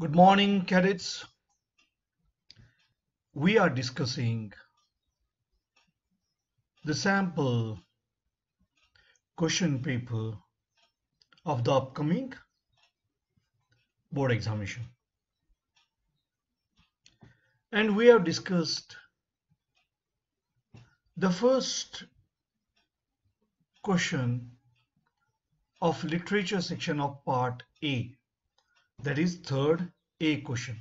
Good morning, cadets. We are discussing the sample question paper of the upcoming board examination. And we have discussed the first question of literature section of part A, that is third A question.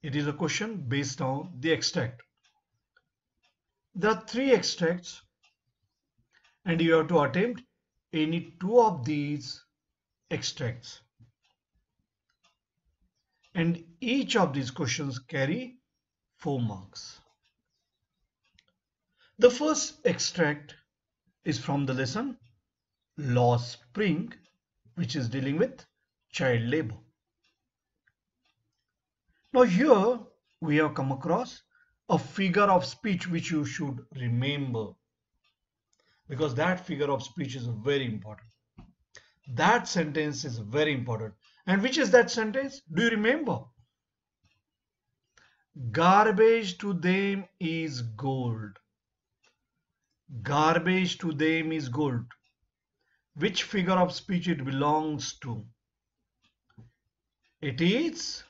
It is a question based on the extract. There are three extracts and you have to attempt any two of these extracts. And each of these questions carry 4 marks. The first extract is from the lesson Law Spring, which is dealing with child labor. Now here we have come across a figure of speech which you should remember, because that figure of speech is very important. That sentence is very important. And which is that sentence? Do you remember? Garbage to them is gold. Garbage to them is gold. Which figure of speech it belongs to? It is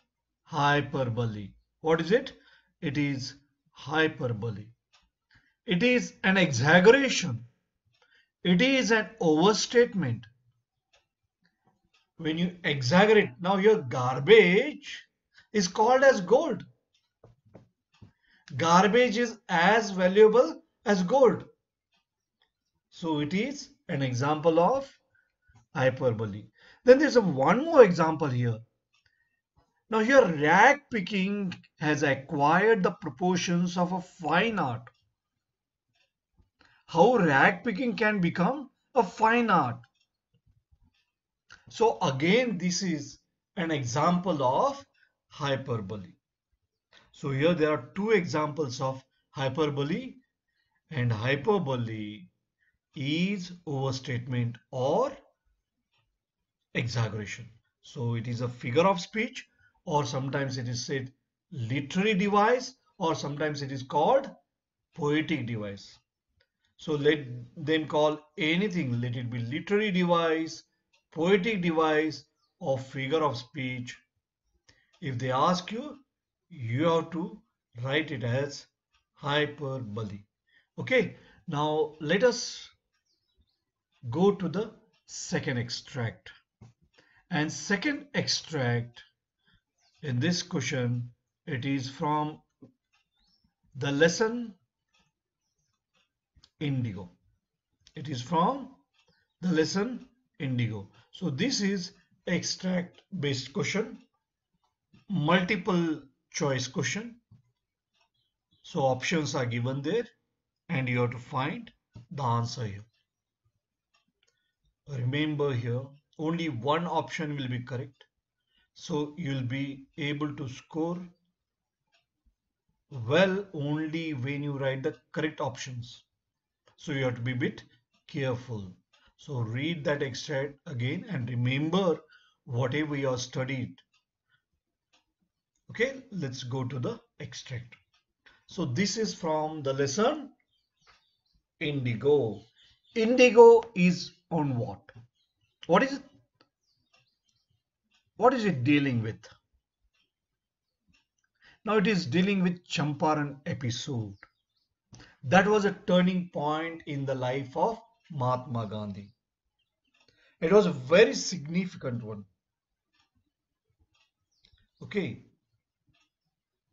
hyperbole. What is it? It is hyperbole. It is an exaggeration. It is an overstatement. When you exaggerate, now your garbage is called as gold. Garbage is as valuable as gold. So it is an example of hyperbole. Then there's one more example here. Now here rag picking has acquired the proportions of a fine art. How rag picking can become a fine art? So again, this is an example of hyperbole. So here there are two examples of hyperbole, and hyperbole is overstatement or exaggeration. So it is a figure of speech, or sometimes it is said literary device, or sometimes it is called poetic device. So let them call anything, let it be literary device, poetic device, or figure of speech. If they ask you, you have to write it as hyperbole. Okay, now let us go to the second extract. And second extract in this question, it is from the lesson Indigo. It is from the lesson Indigo. So this is extract based question, multiple choice question. So options are given there and you have to find the answer here. Remember here only one option will be correct. So you'll be able to score well only when you write the correct options. So you have to be a bit careful. So read that extract again and remember whatever you have studied. Okay, let's go to the extract. So this is from the lesson Indigo. Indigo is on what? What is it? What is it dealing with? Now it is dealing with Champaran episode. That was a turning point in the life of Mahatma Gandhi. It was a very significant one. Okay.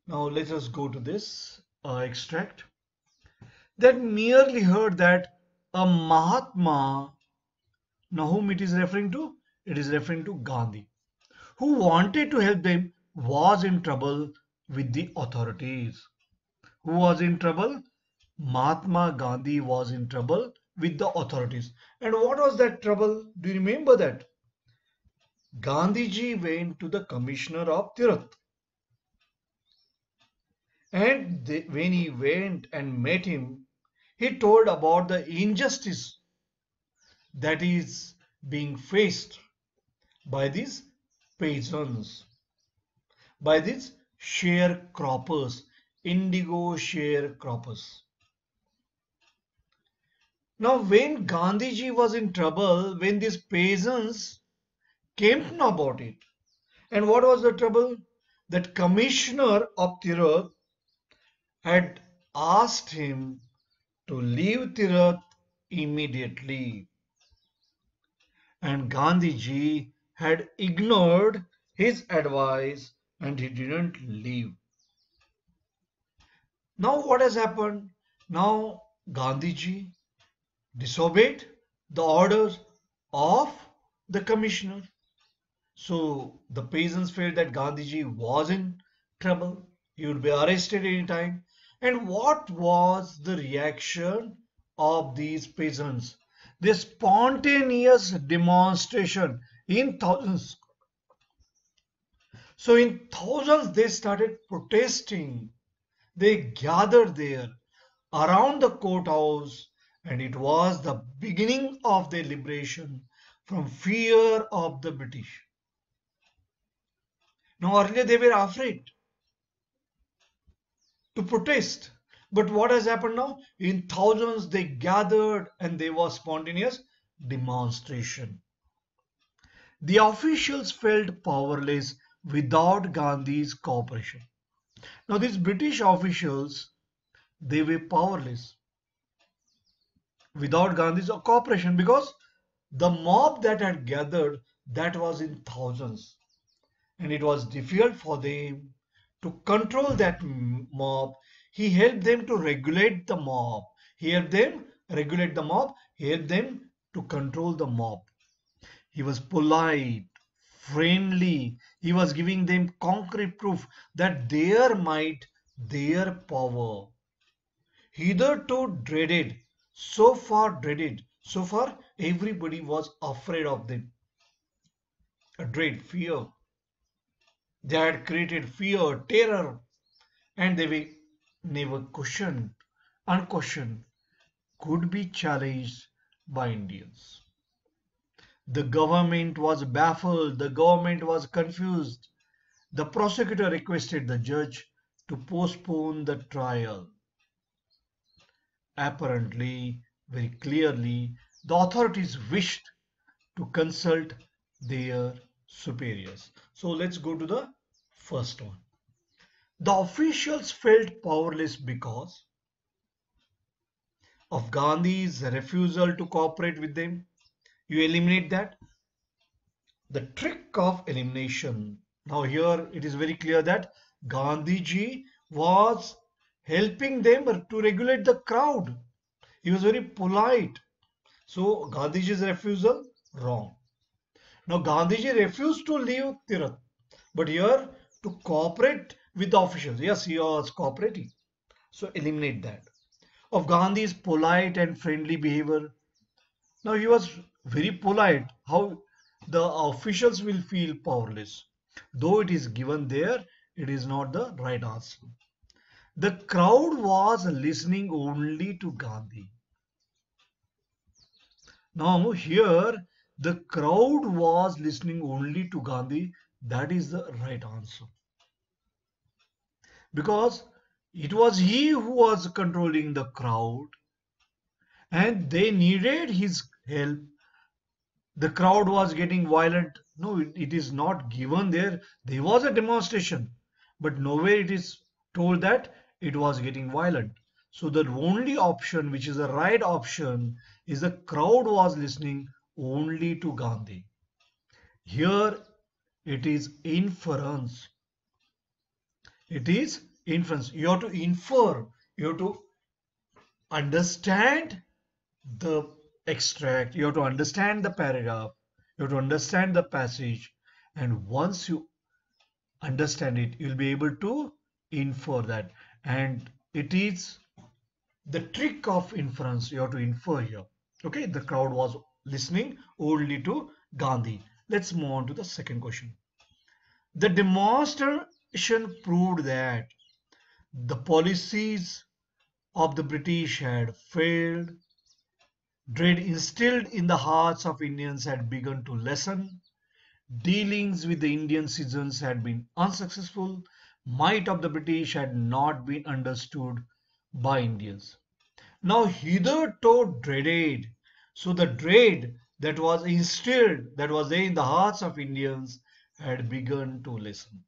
Now let us go to this extract. That merely heard that a Mahatma, now whom it is referring to? It is referring to Gandhi, who wanted to help them, was in trouble with the authorities. Who was in trouble? Mahatma Gandhi was in trouble with the authorities. And what was that trouble? Do you remember that? Gandhiji went to the commissioner of Tirath. And when he went and met him, he told about the injustice that is being faced by these peasants. by these sharecroppers, indigo sharecroppers. Now, when Gandhiji was in trouble, when these peasants came to know about it, and what was the trouble? That commissioner of Tirath had asked him to leave Tirath immediately, and Gandhiji had ignored his advice and he didn't leave. Now what has happened? Now Gandhiji disobeyed the orders of the commissioner. So the peasants felt that Gandhiji was in trouble. He would be arrested anytime. And what was the reaction of these peasants? The spontaneous demonstration in thousands. So in thousands they started protesting. They gathered there around the courthouse, and it was the beginning of their liberation from fear of the British. Now earlier they were afraid to protest. But what has happened now? In thousands they gathered and there was spontaneous demonstration. The officials felt powerless without Gandhi's cooperation. Now these British officials, they were powerless without Gandhi's cooperation because the mob that had gathered, that was in thousands, and it was difficult for them to control that mob. He helped them to regulate the mob. He helped them regulate the mob. He helped them to control the mob. He was polite, friendly. He was giving them concrete proof that their might, their power, hitherto dreaded, so far everybody was afraid of them. A dread, fear. They had created fear, terror, and they were never questioned, unquestioned, could be challenged by Indians. The government was baffled, the government was confused. The prosecutor requested the judge to postpone the trial. Apparently, very clearly, the authorities wished to consult their superiors. So let's go to the first one. The officials felt powerless because of Gandhi's refusal to cooperate with them. You eliminate that. The trick of elimination. Now here it is very clear that Gandhiji was helping them to regulate the crowd. He was very polite. So Gandhiji's refusal, wrong. Now Gandhiji refused to leave Tirath, but here to cooperate with the officials. Yes, he was cooperating. So eliminate that. Of Gandhi's polite and friendly behavior. Now he was very polite. How the officials will feel powerless. Though it is given there, it is not the right answer. The crowd was listening only to Gandhi. Now here the crowd was listening only to Gandhi. That is the right answer. Because it was he who was controlling the crowd and they needed his help. The crowd was getting violent. No, it is not given there. There was a demonstration, but nowhere it is told that it was getting violent. So the only option, which is the right option, is the crowd was listening only to Gandhi. Here it is inference. It is inference. You have to infer. You have to understand the extract. You have to understand the paragraph. You have to understand the passage. And once you understand it, you'll be able to infer that. And it is the trick of inference. You have to infer here. Okay, the crowd was listening only to Gandhi. Let's move on to the second question. The demonstration proved that the policies of the British had failed. Dread instilled in the hearts of Indians had begun to lessen. Dealings with the Indian citizens had been unsuccessful. Might of the British had not been understood by Indians. Now hitherto dreaded. So the dread that was instilled, that was there in the hearts of Indians, had begun to lessen.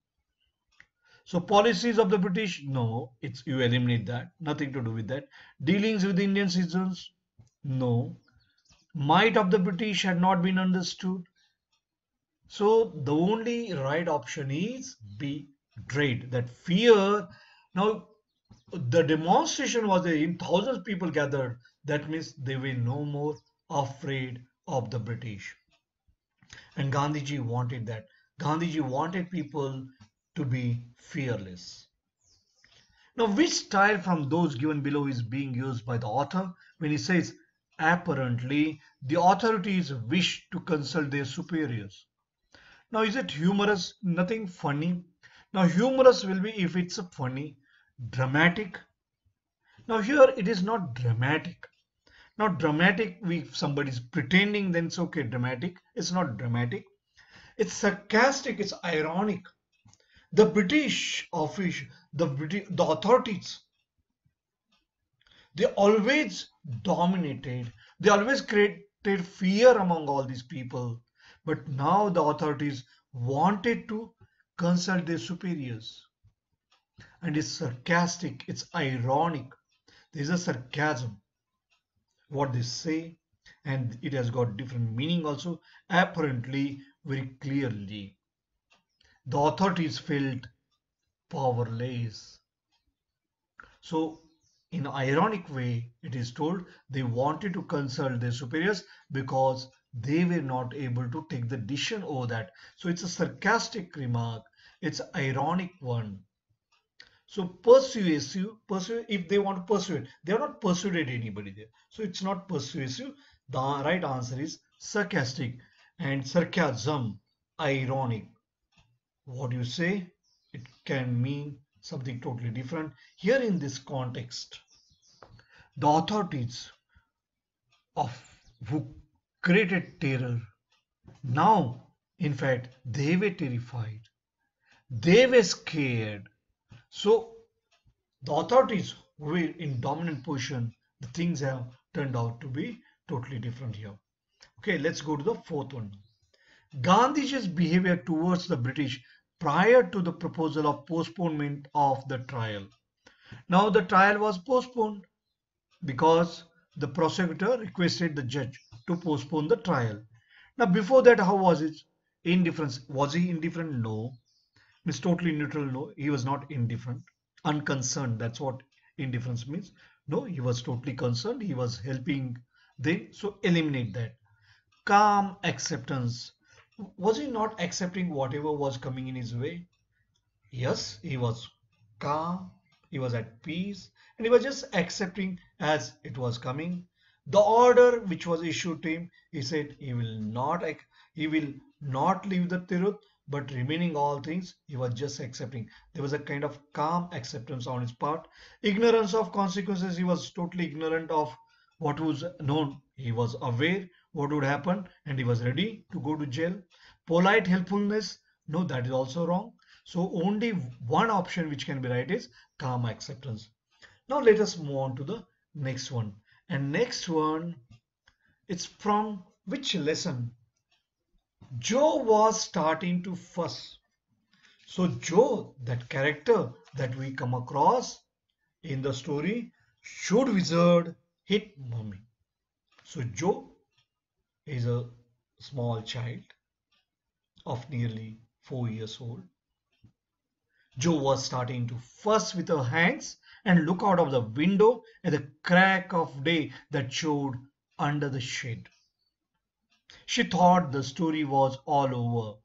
So policies of the British, no, it's you eliminate that, nothing to do with that. Dealings with Indian citizens, no. Might of the British had not been understood. So the only right option is B, dread, that fear. Now the demonstration was there in thousands of people gathered. That means they were no more afraid of the British. And Gandhiji wanted that. Gandhiji wanted people to be fearless. Now, which style from those given below is being used by the author when he says, apparently, the authorities wish to consult their superiors? Now, is it humorous? Nothing funny. Now, humorous will be if it's funny, dramatic. Now, here it is not dramatic. Not dramatic, if somebody's pretending, then it's okay, dramatic. It's not dramatic. It's sarcastic, it's ironic. The British office, the authorities, they always dominated. They always created fear among all these people. But now the authorities wanted to consult their superiors. And it's sarcastic, it's ironic. There's a sarcasm, what they say, and it has got different meaning also, apparently very clearly. The authorities felt powerless. So, in an ironic way, it is told they wanted to consult their superiors because they were not able to take the decision over that. So, it's a sarcastic remark. It's an ironic one. So, if they want to persuade, they are not persuaded anybody there. So, it's not persuasive. The right answer is sarcastic, and sarcasm, ironic. What you say, it can mean something totally different. Here in this context, the authorities of who created terror, now in fact they were terrified, they were scared. So the authorities who were in dominant position, the things have turned out to be totally different here. Okay, let's go to the fourth one. Gandhiji's behavior towards the British prior to the proposal of postponement of the trial. Now the trial was postponed because the prosecutor requested the judge to postpone the trial. Now before that, how was it? Indifference. Was he indifferent? No. Means totally neutral? No. He was not indifferent. Unconcerned. That's what indifference means. No, he was totally concerned. He was helping them. So eliminate that. Calm acceptance. Was he not accepting whatever was coming in his way? Yes, he was calm, he was at peace, and he was just accepting as it was coming. The order which was issued to him, he said he will not leave the Tirut, but remaining all things, he was just accepting. There was a kind of calm acceptance on his part. Ignorance of consequences, he was totally ignorant of what was known. He was aware what would happen and he was ready to go to jail. Polite helpfulness, no, that is also wrong. So only one option which can be right is calm acceptance. Now let us move on to the next one. And next one, it's from which lesson? Joe was starting to fuss. So Joe, that character that we come across in the story, should wizard hit mommy. So Joe is a small child of nearly 4 years old. Joe was starting to fuss with her hands and look out of the window at the crack of day that showed under the shed. She thought the story was all over.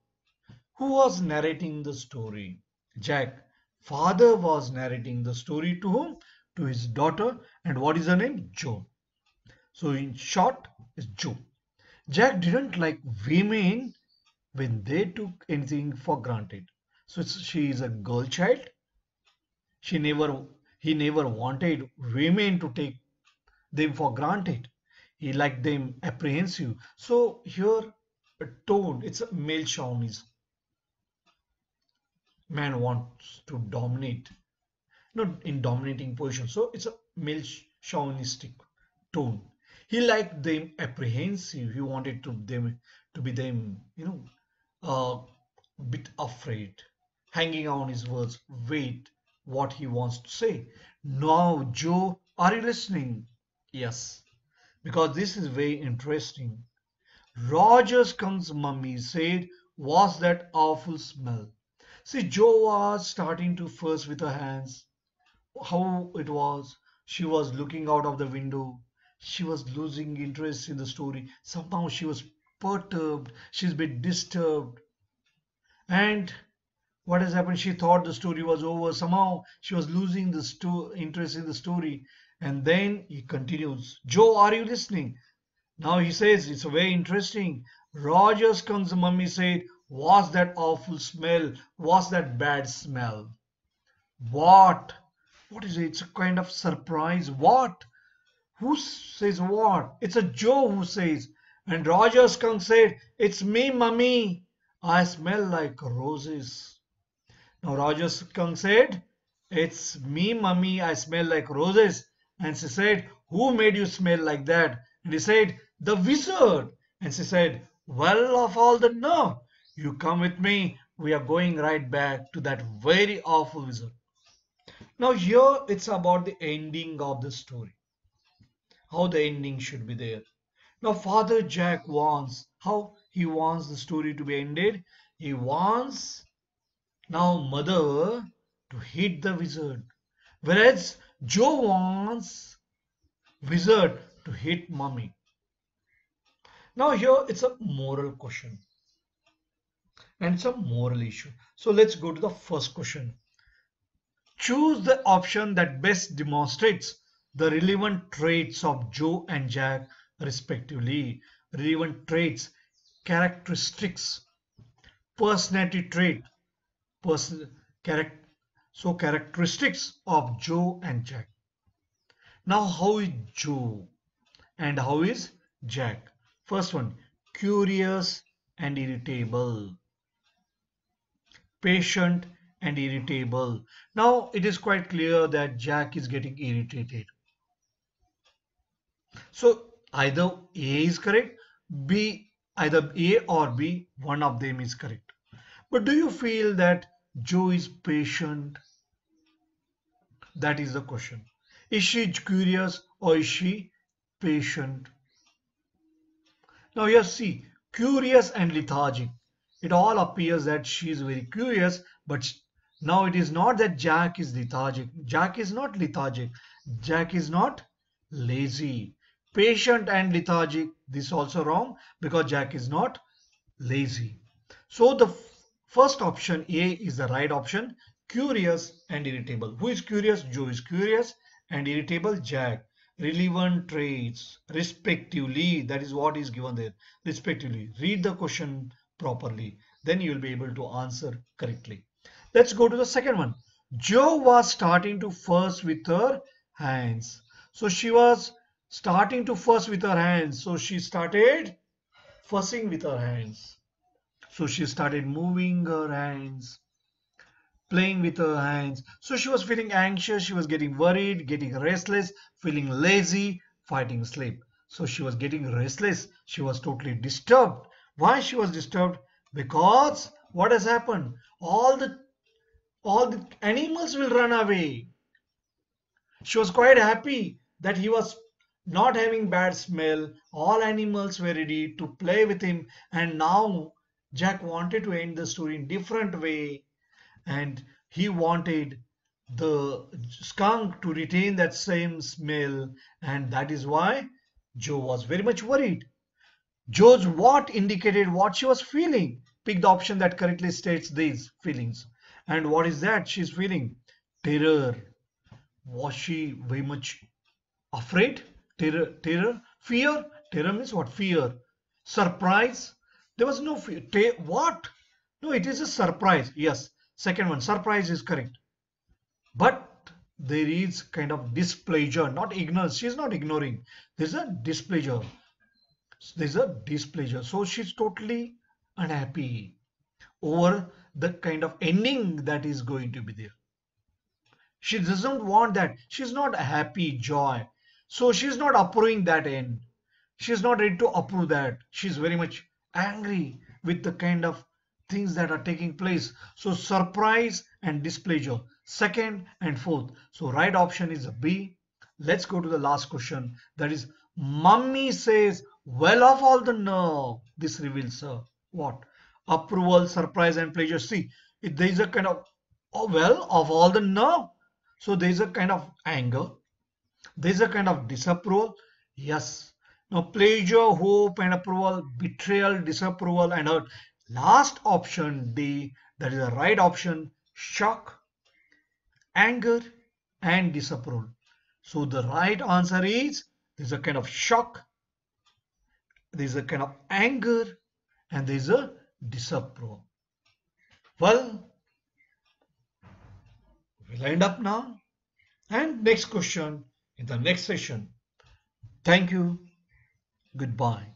Who was narrating the story? Jack. Father was narrating the story to whom? To his daughter. And what is her name? Joe. So in short, it's Joe. Jack didn't like women when they took anything for granted. So she is a girl child. He never wanted women to take them for granted. He liked them apprehensive. So here tone. It's a male chauvinism. Man wants to dominate, not in dominating position. So it's a male chauvinistic tone. He liked them apprehensive. He wanted to be them, a bit afraid, hanging on his words. Wait, what he wants to say. Now, Joe, are you listening? Yes, because this is very interesting. Roger Skunk's mummy said, "Was that awful smell?" See, Joe was starting to fuss with her hands. How it was. She was looking out of the window. She was losing interest in the story. Somehow she was perturbed. She's a bit disturbed. And what has happened? She thought the story was over. Somehow she was losing the interest in the story. And then he continues, Joe, are you listening? Now he says, it's very interesting. Roger Skunk's mummy said, was that awful smell? Was that bad smell? What? What is it? It's a kind of surprise. What? Who says what? It's a Joe who says. And Roger Skunk said, it's me, mummy. I smell like roses. Now Roger Skunk said, it's me, mummy. I smell like roses. And she said, who made you smell like that? And he said, the wizard. And she said, well, of all the nerve, you come with me. We are going right back to that very awful wizard. Now here it's about the ending of the story. How the ending should be there. Now Father Jack wants, how he wants the story to be ended. He wants now mother to hit the wizard. Whereas Joe wants wizard to hit mummy. Now here it's a moral question. And it's a moral issue. So let's go to the first question. Choose the option that best demonstrates the relevant traits of Joe and Jack respectively. Relevant traits, characteristics, personality trait, characteristics of Joe and Jack. Now how is Joe and how is Jack? First one, curious and irritable, patient and irritable. Now it is quite clear that Jack is getting irritated. So either A is correct, either A or B, one of them is correct. But do you feel that Joe is patient? That is the question. Is she curious or is she patient? Now you see, curious and lethargic. It all appears that she is very curious, but now it is not that Jack is lethargic. Jack is not lethargic. Jack is not lazy. Patient and lethargic, this is also wrong because Jack is not lazy. So the first option A is the right option. Curious and irritable. Who is curious? Joe is curious and irritable Jack. Relevant traits respectively. That is what is given there. Respectively. Read the question properly. Then you will be able to answer correctly. Let's go to the second one. Joe was starting to fuss with her hands. So she was starting to fuss with her hands. So she started fussing with her hands. So she started moving her hands, playing with her hands. So she was feeling anxious. She was getting worried, getting restless, feeling lazy, fighting sleep. So she was getting restless. She was totally disturbed. Why she was disturbed? Because what has happened? All the animals will run away. She was quite happy that he was not having bad smell. All animals were ready to play with him. And now Jack wanted to end the story in different way. And he wanted the skunk to retain that same smell. And that is why Joe was very much worried. Joe's what indicated what she was feeling. Pick the option that correctly states these feelings. And what is that she's feeling? Terror. Was she very much afraid? Terror? Fear? Terror means what? Fear. Surprise? There was no fear. What? No, it is a surprise. Yes. Second one, surprise is correct. But there is kind of displeasure, not ignorance. She is not ignoring. There is a displeasure. There's a displeasure. So she's totally unhappy over the kind of ending that is going to be there. She doesn't want that. She's not happy, joy. So she's not approving that end. She's not ready to approve that. She's very much angry with the kind of things that are taking place. So surprise and displeasure. Second and fourth. So right option is a B. Let's go to the last question. That is, Mummy says, well of all the nerve. This reveals what? Approval, surprise and pleasure. See, there is a kind of, oh, well, of all the nerve. So there is a kind of anger. There is a kind of disapproval. Yes. Now pleasure, hope and approval, betrayal, disapproval and hurt. Last option D, that is the right option, shock, anger and disapproval. So the right answer is there is a kind of shock, there is a kind of anger and there is a disapproval. Well, we'll end up now. And next question in the next session. Thank you. Goodbye.